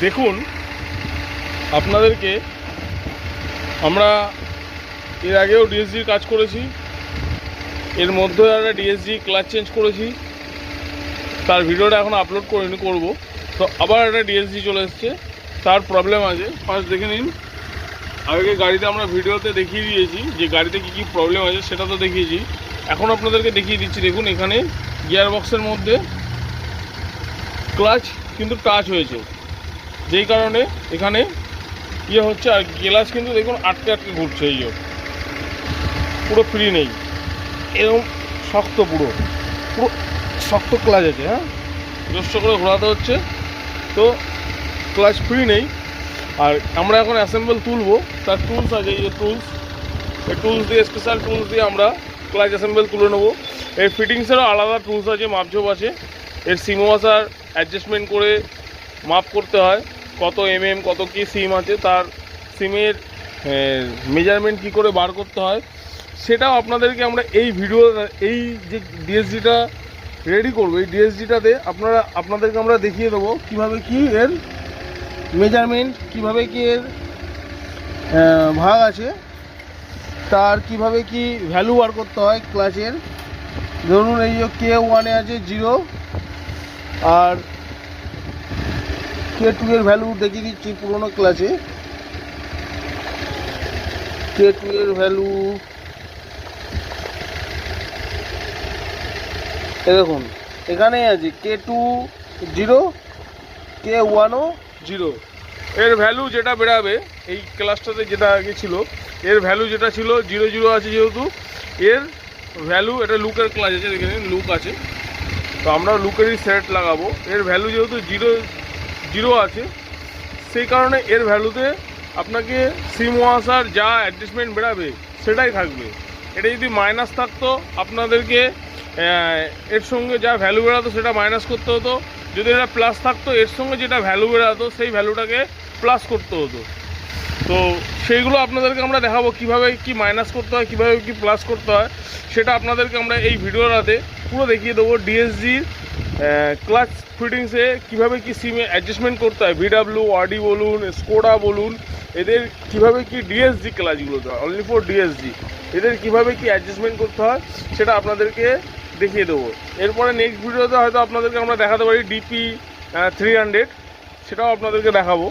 দেখুন আপনাদেরকে আমরা এর আগেও ডিএসজির কাজ করেছি, এর মধ্যে একটা ডিএসজি ক্লাচ চেঞ্জ করেছি, তার ভিডিওটা এখন আপলোড করিনি, করবো। তো আবার একটা ডিএসজি চলে এসছে, তার প্রবলেম আছে। ফার্স্ট দেখে নিন। আগে গাড়িতে আমরা ভিডিওতে দেখিয়ে দিয়েছি যে গাড়িতে কী কী প্রবলেম আছে, সেটা তো দেখিয়েছি। এখন আপনাদেরকে দেখিয়ে দিচ্ছি। দেখুন এখানে গিয়ার বক্সের মধ্যে ক্লাচ কিন্তু টাচ হয়েছে, যেই কারণে এখানে ইয়ে হচ্ছে। আর গ্লাস কিন্তু দেখুন আটকে আটকে ঘুরছে, এই পুরো ফ্রি নেই, এরকম শক্ত, পুরো পুরো শক্ত ক্লাচ আছে। হ্যাঁ, জোস্ত করে ঘোরাতে হচ্ছে, তো ক্লাচ ফ্রি নেই। আর আমরা এখন অ্যাসেম্বল তুলবো, তার টুলস আছে, এই যে টুলস, এই টুলস দিয়ে, স্পেশাল টুলস দিয়ে আমরা ক্লাচ অ্যাসেম্বল তুলে নেবো। এর ফিটিংসেরও আলাদা টুলস আছে, মাপঝোপ আছে। এর সিম ওয়াশার অ্যাডজাস্টমেন্ট করে মাপ করতে হয়, কত কত কী সিম আছে, তার সিমের মেজারমেন্ট কী করে বার করতে হয়, সেটাও আপনাদেরকে আমরা এই ভিডিও, এই যে ডিএসজিটা রেডি করবো, এই ডিএসজিটাতে আপনাদেরকে আমরা দেখিয়ে দেবো কীভাবে কি এর মেজারমেন্ট, কীভাবে কি এর ভাগ আছে, তার কিভাবে কি ভ্যালু বার করতে হয় ক্লাচের। ধরুন এই যে K1 আছে 0, আর K2 এর ভ্যালু দেখিয়ে দিচ্ছি পুরোনো ক্লাচে। K2 এর ভ্যালু দেখুন এখানেই আছে, K2 0, K1 0। এর ভ্যালু যেটা বেরাবে এই ক্লাসটাতে, যেটা আগে ছিল, এর ভ্যালু যেটা ছিল 0 0 আছে, যেহেতু এর ভ্যালু, এটা লুকের ক্লাচ আছে, দেখে নিন লুক আছে, তো আমরা লুকেরই সেট লাগাবো। এর ভ্যালু যেহেতু 0 0 আছে, সেই কারণে এর ভ্যালুতে আপনাকে সিম ওয়াশার যা অ্যাডজাস্টমেন্ট বেরাবে সেটাই থাকবে। এটা যদি মাইনাস থাকতো, আপনাদেরকে এর সঙ্গে যা ভ্যালু বেরাতো সেটা মাইনাস করতে হতো। যদি এটা প্লাস থাকতো, এর সঙ্গে যেটা ভ্যালু বেরাতো সেই ভ্যালুটাকে প্লাস করতে হতো। তো সেইগুলো আপনাদেরকে আমরা দেখাবো, কিভাবে কি মাইনাস করতে হয়, কিভাবে কি প্লাস করতে হয়, সেটা আপনাদেরকে আমরা এই ভিডিওটাতে পুরো দেখিয়ে দেবো। ডিএসজির ক্লাচ ফিটিংসে কীভাবে কি সিমে অ্যাডজাস্টমেন্ট করতে হয়, VW, অডি বলুন, স্কোডা বলুন, এদের কিভাবে কি ডিএসজি ক্লাচগুলোতে, অনলি ফর ডিএসজি, এদের কিভাবে কি অ্যাডজাস্টমেন্ট করতে হয় সেটা আপনাদেরকে দেখিয়ে দেবো। এরপরে নেক্সট ভিডিওতে হয়তো আপনাদেরকে আমরা দেখাতে পারি DP 300, সেটাও আপনাদেরকে দেখাবো।